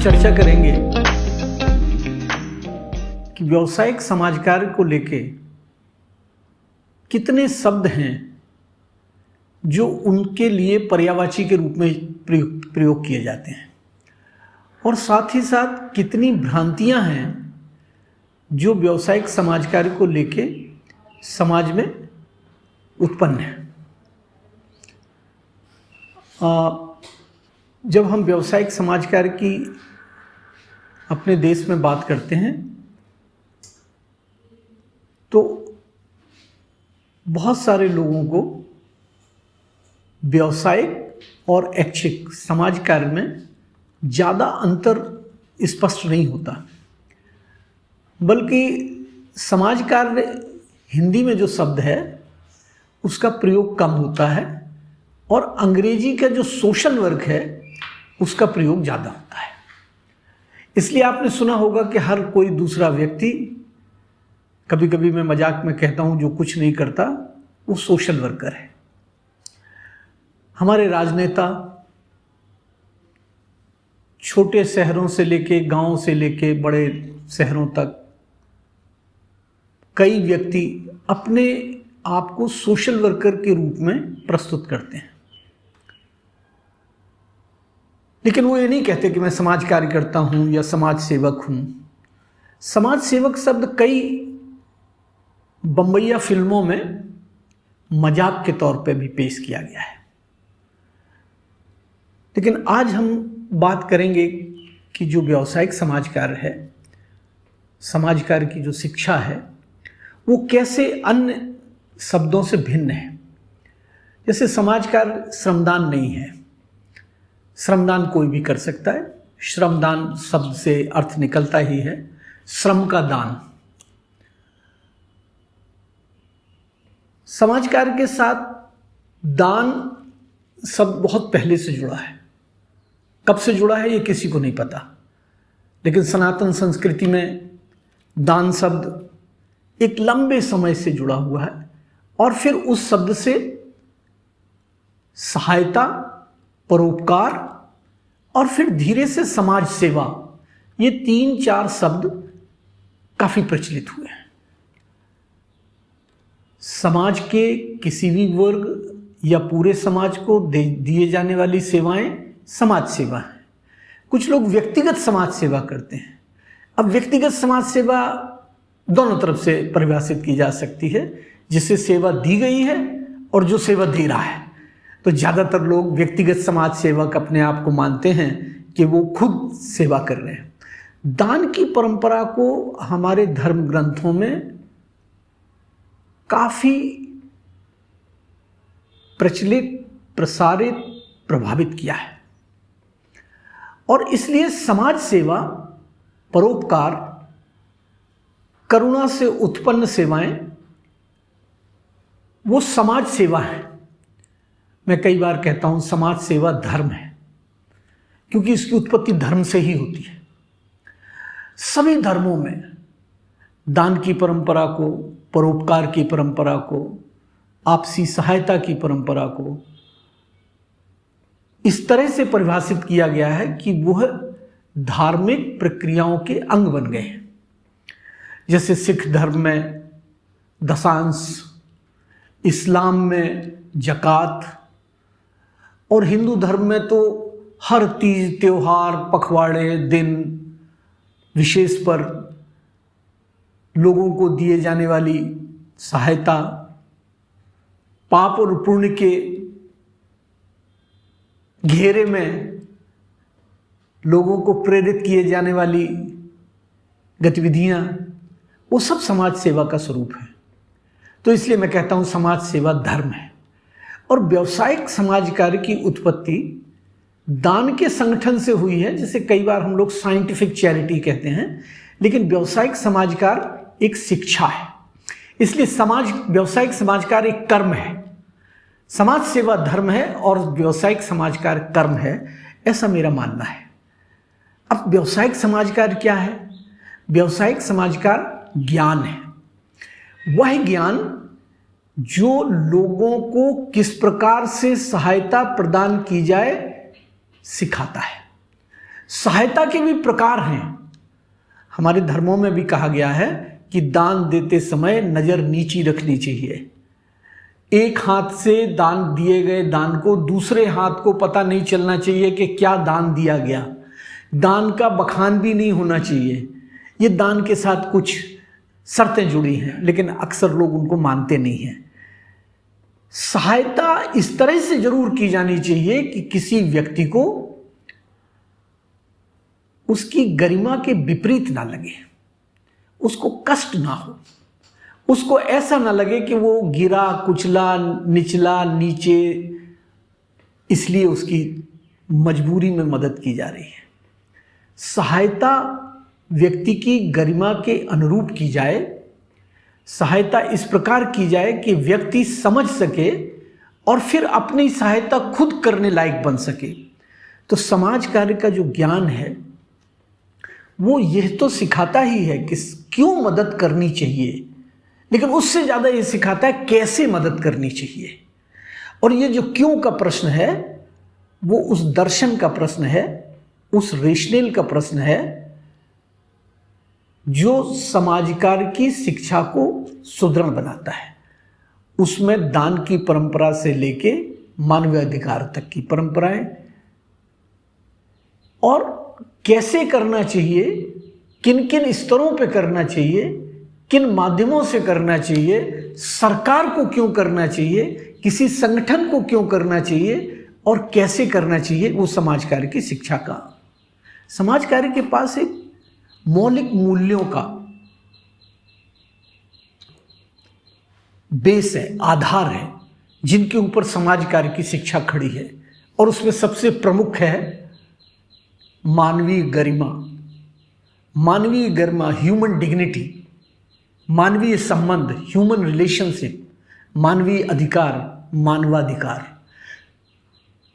चर्चा करेंगे कि व्यावसायिक समाज कार्य को लेके कितने शब्द हैं जो उनके लिए पर्यायवाची के रूप में प्रयोग किए जाते हैं, और साथ ही साथ कितनी भ्रांतियां हैं जो व्यावसायिक समाज कार्य को लेके समाज में उत्पन्न है। जब हम व्यावसायिक समाज कार्य की अपने देश में बात करते हैं तो बहुत सारे लोगों को व्यावसायिक और ऐच्छिक समाज कार्य में ज़्यादा अंतर स्पष्ट नहीं होता, बल्कि समाज कार्य हिंदी में जो शब्द है उसका प्रयोग कम होता है और अंग्रेजी का जो सोशल वर्क है उसका प्रयोग ज़्यादा होता है। इसलिए आपने सुना होगा कि हर कोई दूसरा व्यक्ति, कभी कभी मैं मजाक में कहता हूँ, जो कुछ नहीं करता वो सोशल वर्कर है। हमारे राजनेता छोटे शहरों से लेके, गांव से लेके बड़े शहरों तक कई व्यक्ति अपने आप को सोशल वर्कर के रूप में प्रस्तुत करते हैं, लेकिन वो ये नहीं कहते कि मैं समाज कार्य करता हूं या समाज सेवक हूं। समाज सेवक शब्द कई बम्बईया फिल्मों में मजाक के तौर पे भी पेश किया गया है, लेकिन आज हम बात करेंगे कि जो व्यावसायिक समाज कार्य है, समाज कार्य की जो शिक्षा है, वो कैसे अन्य शब्दों से भिन्न है। जैसे समाज कार्य श्रमदान नहीं है, श्रमदान कोई भी कर सकता है। श्रमदान शब्द से अर्थ निकलता ही है श्रम का दान। समाज कार्य के साथ दान शब्द बहुत पहले से जुड़ा है। कब से जुड़ा है ये किसी को नहीं पता, लेकिन सनातन संस्कृति में दान शब्द एक लंबे समय से जुड़ा हुआ है, और फिर उस शब्द से सहायता, परोपकार और फिर धीरे से समाज सेवा, ये 3-4 शब्द काफी प्रचलित हुए हैं। समाज के किसी भी वर्ग या पूरे समाज को दिए जाने वाली सेवाएं समाज सेवा है। कुछ लोग व्यक्तिगत समाज सेवा करते हैं। अब व्यक्तिगत समाज सेवा दोनों तरफ से परिभाषित की जा सकती है, जिसे सेवा दी गई है और जो सेवा दे रहा है। तो ज़्यादातर लोग व्यक्तिगत समाज सेवक अपने आप को मानते हैं कि वो खुद सेवा कर रहे हैं। दान की परंपरा को हमारे धर्म ग्रंथों में काफ़ी प्रचलित, प्रसारित, प्रभावित किया है, और इसलिए समाज सेवा, परोपकार, करुणा से उत्पन्न सेवाएं वो समाज सेवा है। मैं कई बार कहता हूं समाज सेवा धर्म है, क्योंकि इसकी उत्पत्ति धर्म से ही होती है। सभी धर्मों में दान की परंपरा को, परोपकार की परंपरा को, आपसी सहायता की परंपरा को इस तरह से परिभाषित किया गया है कि वह धार्मिक प्रक्रियाओं के अंग बन गए हैं। जैसे सिख धर्म में दशांश, इस्लाम में जकात, और हिंदू धर्म में तो हर तीज, त्योहार, पखवाड़े, दिन विशेष पर लोगों को दिए जाने वाली सहायता, पाप और पुण्य के घेरे में लोगों को प्रेरित किए जाने वाली गतिविधियां, वो सब समाज सेवा का स्वरूप है। तो इसलिए मैं कहता हूं समाज सेवा धर्म है। और व्यावसायिक समाज कार्य की उत्पत्ति दान के संगठन से हुई है, जिसे कई बार हम लोग साइंटिफिक चैरिटी कहते हैं, लेकिन व्यावसायिक समाज कार्य एक शिक्षा है। इसलिए व्यावसायिक समाज कार्य एक कर्म है। समाज सेवा धर्म है और व्यावसायिक समाज कार्य कर्म है, ऐसा मेरा मानना है। अब व्यावसायिक समाज कार्य क्या है? व्यावसायिक समाज कार्य ज्ञान है। वह ज्ञान जो लोगों को किस प्रकार से सहायता प्रदान की जाए सिखाता है। सहायता के भी प्रकार हैं। हमारे धर्मों में भी कहा गया है कि दान देते समय नज़र नीची रखनी चाहिए। एक हाथ से दान दिए गए दान को दूसरे हाथ को पता नहीं चलना चाहिए कि क्या दान दिया गया। दान का बखान भी नहीं होना चाहिए। ये दान के साथ कुछ शर्तें जुड़ी हैं, लेकिन अक्सर लोग उनको मानते नहीं हैं। सहायता इस तरह से जरूर की जानी चाहिए कि किसी व्यक्ति को उसकी गरिमा के विपरीत ना लगे, उसको कष्ट ना हो, उसको ऐसा ना लगे कि वो गिरा, कुचला, निचला, नीचे, इसलिए उसकी मजबूरी में मदद की जा रही है। सहायता व्यक्ति की गरिमा के अनुरूप की जाए। सहायता इस प्रकार की जाए कि व्यक्ति समझ सके और फिर अपनी सहायता खुद करने लायक बन सके। तो समाज कार्य का जो ज्ञान है वो यह तो सिखाता ही है कि क्यों मदद करनी चाहिए, लेकिन उससे ज़्यादा ये सिखाता है कैसे मदद करनी चाहिए। और ये जो क्यों का प्रश्न है वो उस दर्शन का प्रश्न है, उस रेशनल का प्रश्न है जो समाज कार्य की शिक्षा को सुदृढ़ बनाता है। उसमें दान की परंपरा से लेके मानवीय अधिकार तक की परंपराएं और कैसे करना चाहिए, किन किन स्तरों पे करना चाहिए, किन माध्यमों से करना चाहिए, सरकार को क्यों करना चाहिए, किसी संगठन को क्यों करना चाहिए और कैसे करना चाहिए, वो समाज कार्य की शिक्षा का। समाज कार्य के पास एक मौलिक मूल्यों का बेस है, आधार है, जिनके ऊपर समाज कार्य की शिक्षा खड़ी है। और उसमें सबसे प्रमुख है मानवीय गरिमा। मानवीय गरिमा, ह्यूमन डिग्निटी, मानवीय संबंध, ह्यूमन रिलेशनशिप, मानवीय अधिकार, मानवाधिकार,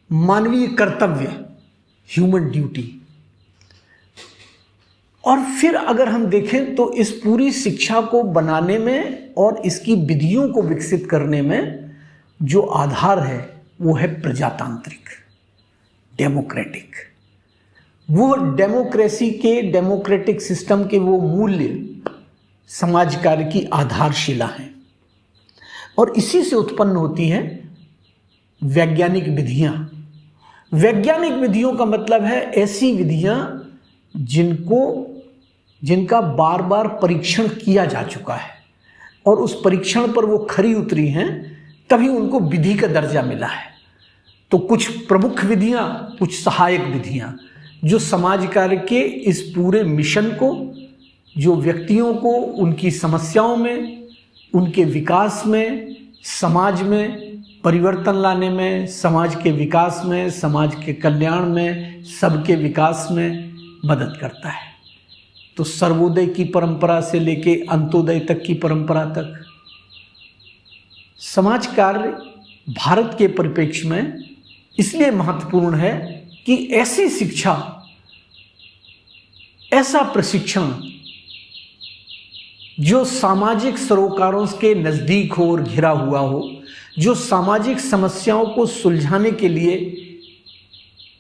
मानवीय कर्तव्य, ह्यूमन ड्यूटी। और फिर अगर हम देखें तो इस पूरी शिक्षा को बनाने में और इसकी विधियों को विकसित करने में जो आधार है वो है प्रजातांत्रिक, डेमोक्रेटिक। वो डेमोक्रेसी के, डेमोक्रेटिक सिस्टम के वो मूल्य समाज कार्य की आधारशिला हैं। और इसी से उत्पन्न होती हैं वैज्ञानिक विधियां। वैज्ञानिक विधियों का मतलब है ऐसी विधियां जिनका बार बार परीक्षण किया जा चुका है और उस परीक्षण पर वो खरी उतरी हैं, तभी उनको विधि का दर्जा मिला है। तो कुछ प्रमुख विधियां, कुछ सहायक विधियां जो समाज कार्य के इस पूरे मिशन को, जो व्यक्तियों को उनकी समस्याओं में, उनके विकास में, समाज में परिवर्तन लाने में, समाज के विकास में, समाज के कल्याण में, सबके विकास में मदद करता है। तो सर्वोदय की परंपरा से लेके अंत्योदय तक की परंपरा तक समाज कार्य भारत के परिप्रेक्ष्य में इसलिए महत्वपूर्ण है कि ऐसी शिक्षा, ऐसा प्रशिक्षण जो सामाजिक सरोकारों के नज़दीक हो और घिरा हुआ हो, जो सामाजिक समस्याओं को सुलझाने के लिए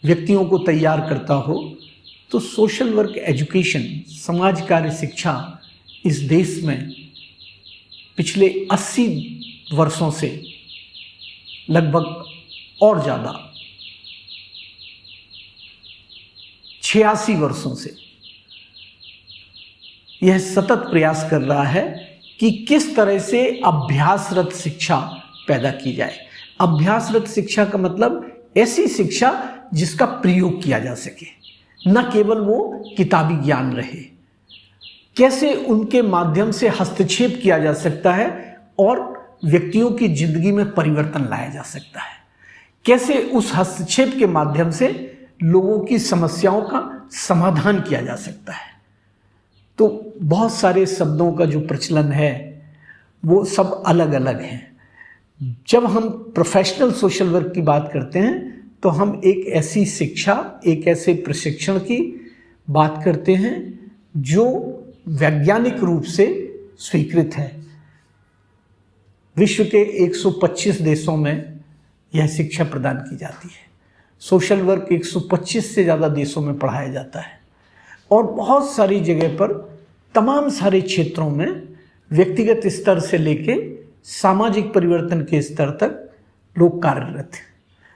व्यक्तियों को तैयार करता हो, तो सोशल वर्क एजुकेशन, समाज कार्य शिक्षा इस देश में पिछले 80 वर्षों से लगभग और ज़्यादा 86 वर्षों से यह सतत प्रयास कर रहा है कि किस तरह से अभ्यासरत शिक्षा पैदा की जाए। अभ्यासरत शिक्षा का मतलब ऐसी शिक्षा जिसका प्रयोग किया जा सके, न केवल वो किताबी ज्ञान रहे। कैसे उनके माध्यम से हस्तक्षेप किया जा सकता है और व्यक्तियों की जिंदगी में परिवर्तन लाया जा सकता है। कैसे उस हस्तक्षेप के माध्यम से लोगों की समस्याओं का समाधान किया जा सकता है। तो बहुत सारे शब्दों का जो प्रचलन है वो सब अलग अलग हैं। जब हम प्रोफेशनल सोशल वर्क की बात करते हैं तो हम एक ऐसी शिक्षा, एक ऐसे प्रशिक्षण की बात करते हैं जो वैज्ञानिक रूप से स्वीकृत है। विश्व के 125 देशों में यह शिक्षा प्रदान की जाती है। सोशल वर्क 125 से ज़्यादा देशों में पढ़ाया जाता है और बहुत सारी जगह पर तमाम सारे क्षेत्रों में व्यक्तिगत स्तर से लेके सामाजिक परिवर्तन के स्तर तक लोग कार्यरत हैं।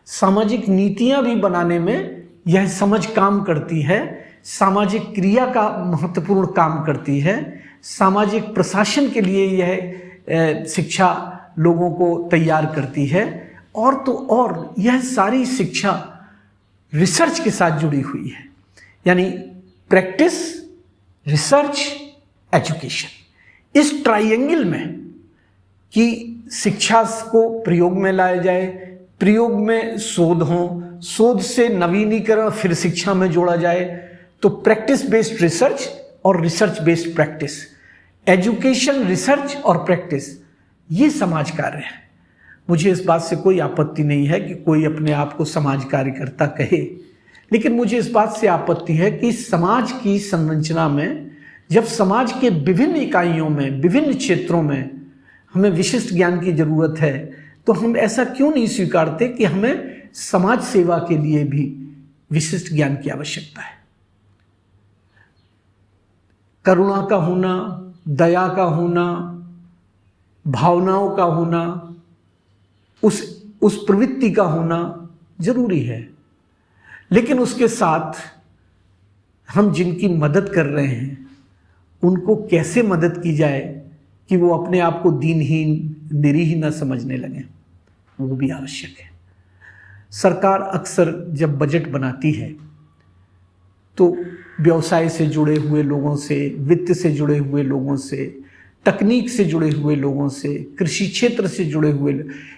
सामाजिक नीतियां भी बनाने में यह समझ काम करती है, सामाजिक क्रिया का महत्वपूर्ण काम करती है, सामाजिक प्रशासन के लिए यह शिक्षा लोगों को तैयार करती है। और तो और यह सारी शिक्षा रिसर्च के साथ जुड़ी हुई है, यानी प्रैक्टिस, रिसर्च, एजुकेशन। इस ट्राइएंगल में कि शिक्षा को प्रयोग में लाया जाए, प्रयोग में शोध हो, शोध से नवीनीकरण फिर शिक्षा में जोड़ा जाए, तो प्रैक्टिस बेस्ड रिसर्च और research based practice, education, research और प्रैक्टिस, ये समाज कार्य है। मुझे इस बात से कोई आपत्ति नहीं है कि कोई अपने आप को समाज कार्यकर्ता कहे, लेकिन मुझे इस बात से आपत्ति है कि समाज की संरचना में जब समाज के विभिन्न इकाइयों में, विभिन्न क्षेत्रों में हमें विशिष्ट ज्ञान की जरूरत है, तो हम ऐसा क्यों नहीं स्वीकारते कि हमें समाज सेवा के लिए भी विशिष्ट ज्ञान की आवश्यकता है। करुणा का होना, दया का होना, भावनाओं का होना, उस प्रवृत्ति का होना जरूरी है, लेकिन उसके साथ हम जिनकी मदद कर रहे हैं उनको कैसे मदद की जाए कि वो अपने आप को दीनहीन, निरीह न समझने लगें, वो भी आवश्यक है। सरकार अक्सर जब बजट बनाती है तो व्यवसाय से जुड़े हुए लोगों से, वित्त से जुड़े हुए लोगों से, तकनीक से जुड़े हुए लोगों से, कृषि क्षेत्र से जुड़े हुए,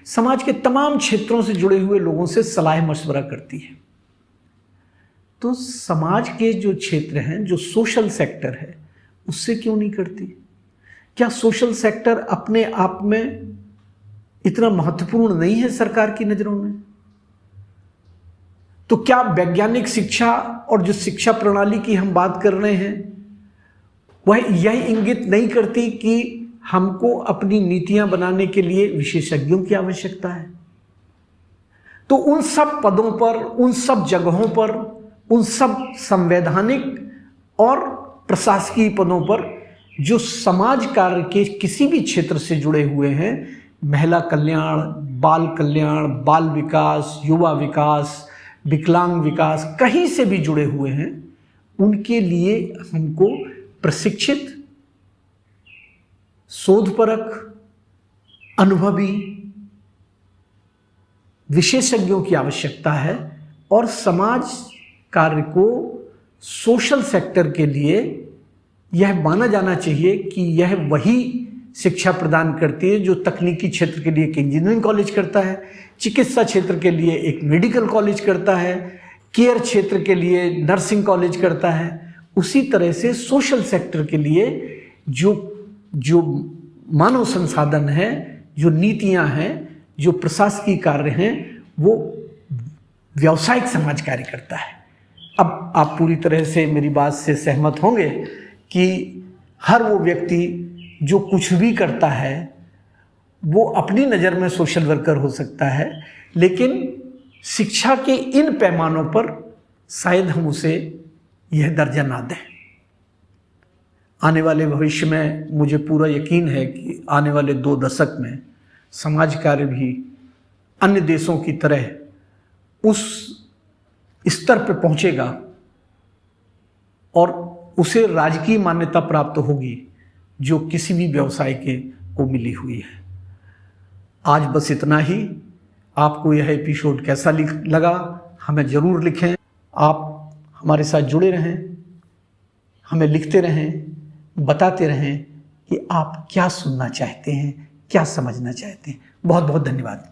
समाज के तमाम क्षेत्रों से जुड़े हुए लोगों से सलाह मशवरा करती है। तो समाज के जो क्षेत्र हैं, जो सोशल सेक्टर है, उससे क्यों नहीं करती? क्या सोशल सेक्टर अपने आप में इतना महत्वपूर्ण नहीं है सरकार की नजरों में? तो क्या वैज्ञानिक शिक्षा और जो शिक्षा प्रणाली की हम बात कर रहे हैं वह यह इंगित नहीं करती कि हमको अपनी नीतियां बनाने के लिए विशेषज्ञों की आवश्यकता है? तो उन सब पदों पर, उन सब जगहों पर, उन सब संवैधानिक और प्रशासकीय पदों पर जो समाज कार्य के किसी भी क्षेत्र से जुड़े हुए हैं, महिला कल्याण, बाल विकास, युवा विकास, विकलांग विकास, कहीं से भी जुड़े हुए हैं, उनके लिए हमको प्रशिक्षित, शोधपरक, अनुभवी विशेषज्ञों की आवश्यकता है। और समाज कार्य को सोशल सेक्टर के लिए यह माना जाना चाहिए कि यह वही शिक्षा प्रदान करती है जो तकनीकी क्षेत्र के लिए एक इंजीनियरिंग कॉलेज करता है, चिकित्सा क्षेत्र के लिए एक मेडिकल कॉलेज करता है, केयर क्षेत्र के लिए नर्सिंग कॉलेज करता है। उसी तरह से सोशल सेक्टर के लिए जो मानव संसाधन है, जो नीतियां हैं, जो प्रशासकीय कार्य हैं, वो व्यावसायिक समाज कार्य करता है। अब आप पूरी तरह से मेरी बात से सहमत होंगे कि हर वो व्यक्ति जो कुछ भी करता है वो अपनी नज़र में सोशल वर्कर हो सकता है, लेकिन शिक्षा के इन पैमानों पर शायद हम उसे यह दर्जा ना दें। आने वाले भविष्य में मुझे पूरा यकीन है कि आने वाले 2 दशक में समाज कार्य भी अन्य देशों की तरह उस स्तर पर पहुंचेगा और उसे राजकीय मान्यता प्राप्त होगी जो किसी भी व्यवसाय के को मिली हुई है। आज बस इतना ही। आपको यह एपिसोड कैसा लगा हमें ज़रूर लिखें। आप हमारे साथ जुड़े रहें, हमें लिखते रहें, बताते रहें कि आप क्या सुनना चाहते हैं, क्या समझना चाहते हैं। बहुत बहुत धन्यवाद।